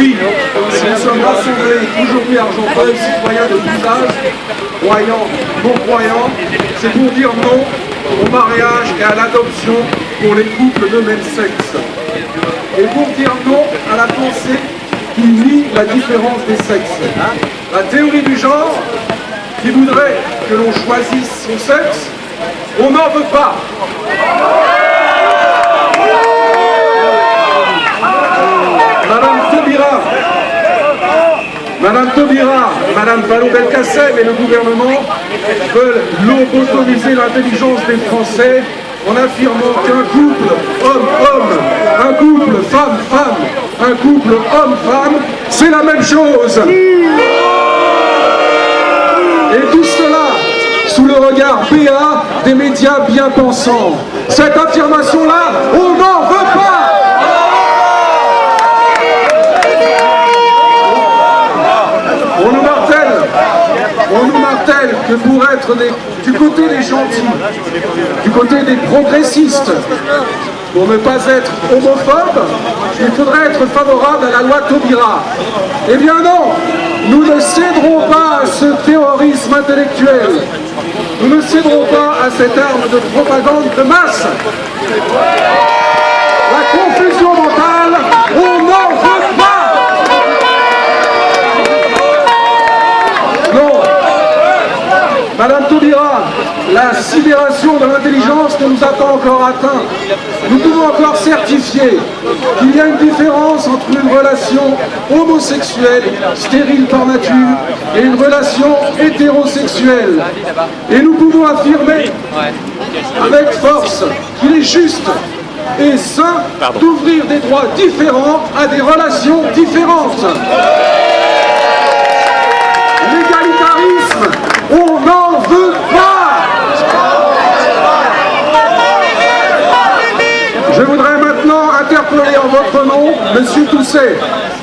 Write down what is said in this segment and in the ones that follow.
Oui, si nous sommes rassemblés aujourd'hui à Argenteuil, citoyens de tous âges, croyants, non-croyants, c'est pour dire non au mariage et à l'adoption pour les couples de même sexe. Et pour dire non à la pensée qui nie la différence des sexes. La théorie du genre qui voudrait que l'on choisisse son sexe, on n'en veut pas. Madame Taubira, Madame Vallaud-Belkacem et le gouvernement veulent lobotomiser l'intelligence des Français en affirmant qu'un couple homme-homme, un couple femme-femme, un couple homme-femme, c'est la même chose. Et tout cela sous le regard béat des médias bien pensants. Cette affirmation-là, on n'en veut pas. On nous martèle que pour être du côté des gentils, du côté des progressistes, pour ne pas être homophobe, il faudrait être favorable à la loi Taubira. Eh bien non, nous ne céderons pas à ce terrorisme intellectuel. Nous ne céderons pas à cette arme de propagande de masse. La confusion mentale, on n'en veut pas. Non. Madame Taubira, la sidération de l'intelligence ne nous a pas encore atteint. Nous pouvons encore certifier qu'il y a une différence entre une relation homosexuelle, stérile par nature, et une relation hétérosexuelle. Et nous pouvons affirmer avec force qu'il est juste et sain d'ouvrir des droits différents à des relations différentes. L'égalitarisme, on n'en veut pas. Je voudrais maintenant interpeller en votre nom Monsieur Tousset,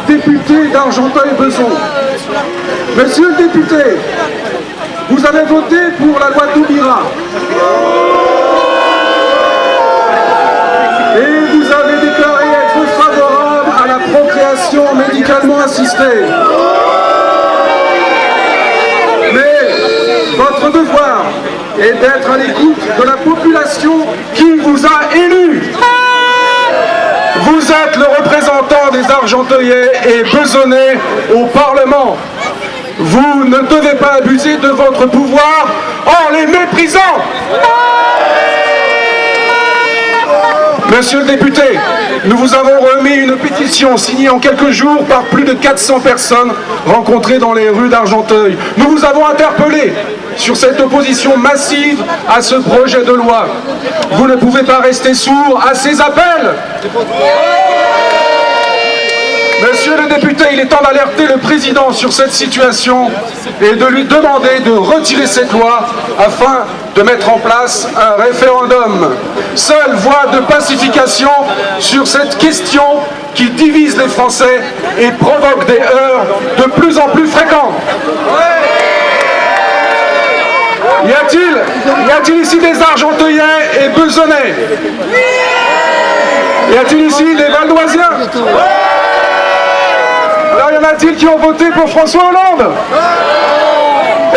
député d'Argenteuil-Beson. Monsieur le député, vous avez voté pour la loi Taubira. Et vous avez déclaré être favorable à la procréation médicalement assistée. Mais votre devoir est d'être à l'écoute de la population qui vous a élu. Vous êtes le représentant des Argenteuillais et Besonnais au Parlement. Vous ne devez pas abuser de votre pouvoir en les méprisant. Monsieur le député, nous vous avons remis une pétition signée en quelques jours par plus de 400 personnes rencontrées dans les rues d'Argenteuil. Nous vous avons interpellé sur cette opposition massive à ce projet de loi. Vous ne pouvez pas rester sourd à ces appels. Monsieur le député, il est temps d'alerter le président sur cette situation et de lui demander de retirer cette loi afin de mettre en place un référendum. Seule voie de pacification sur cette question qui divise les Français et provoque des heurts de plus en plus fréquents. Y a-t-il ici des Argenteuillais et Besonnais? Y a-t-il ici des Valdoisiens? Alors y en a-t-il qui ont voté pour François Hollande?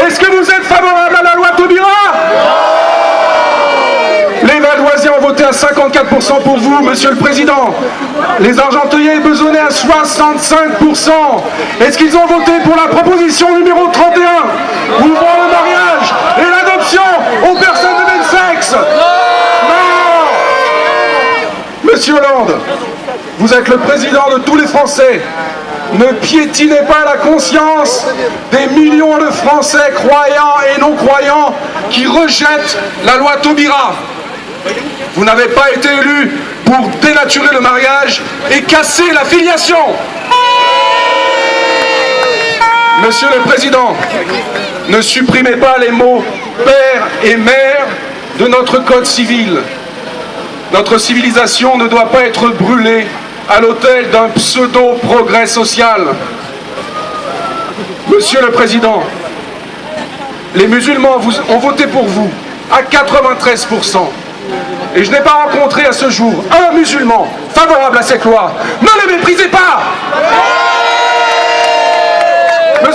Est-ce que vous êtes favorable à la loi Taubira? Les Valdoisiens ont voté à 54% pour vous, Monsieur le Président. Les Argenteuillais et Besonnais à 65%. Est-ce qu'ils ont voté pour la proposition numéro 31, ouvrant le mariage et l'adoption aux personnes de même sexe? Non! Monsieur Hollande, vous êtes le président de tous les Français. Ne piétinez pas la conscience des millions de Français croyants et non-croyants qui rejettent la loi Taubira. Vous n'avez pas été élu pour dénaturer le mariage et casser la filiation. Monsieur le Président, ne supprimez pas les mots « père » et « mère » de notre code civil. Notre civilisation ne doit pas être brûlée à l'autel d'un pseudo-progrès social. Monsieur le Président, les musulmans ont voté pour vous à 93%. Et je n'ai pas rencontré à ce jour un musulman favorable à cette loi. Ne les méprisez pas!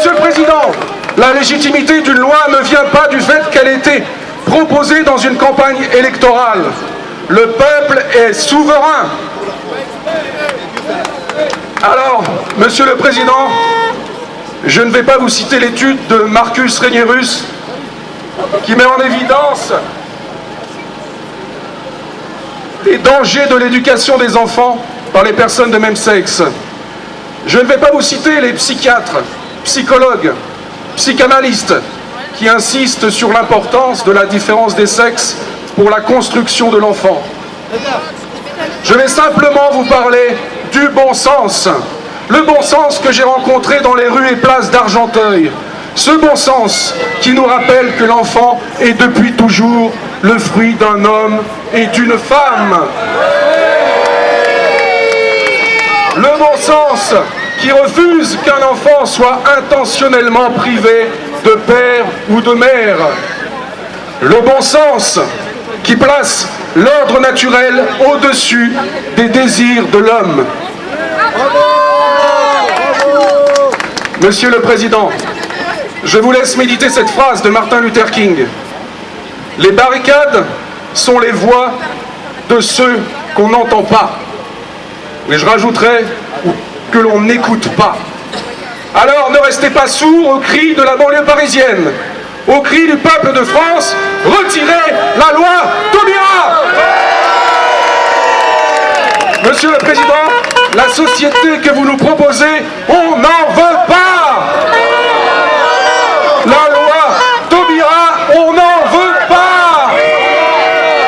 Monsieur le Président, la légitimité d'une loi ne vient pas du fait qu'elle ait été proposée dans une campagne électorale. Le peuple est souverain. Alors, Monsieur le Président, je ne vais pas vous citer l'étude de Marcus Renierus qui met en évidence les dangers de l'éducation des enfants par les personnes de même sexe. Je ne vais pas vous citer les psychiatres, psychologues, psychanalystes qui insistent sur l'importance de la différence des sexes pour la construction de l'enfant. Je vais simplement vous parler du bon sens. Le bon sens que j'ai rencontré dans les rues et places d'Argenteuil. Ce bon sens qui nous rappelle que l'enfant est depuis toujours le fruit d'un homme et d'une femme. Le bon sens qui refuse qu'un enfant soit intentionnellement privé de père ou de mère. Le bon sens qui place l'ordre naturel au-dessus des désirs de l'homme. Monsieur le Président, je vous laisse méditer cette phrase de Martin Luther King. Les barricades sont les voix de ceux qu'on n'entend pas. Mais je rajouterai que l'on n'écoute pas. Alors ne restez pas sourds aux cris de la banlieue parisienne, aux cris du peuple de France, retirez la loi Taubira. Monsieur le Président, la société que vous nous proposez, on n'en veut pas. La loi Taubira, on n'en veut pas.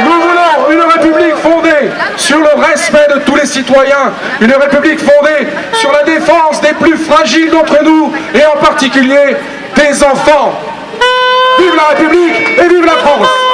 Nous voulons une république fondée sur le respect de tous les citoyens, une république fondée sur la défense des plus fragiles d'entre nous, et en particulier des enfants. Vive la République et vive la France!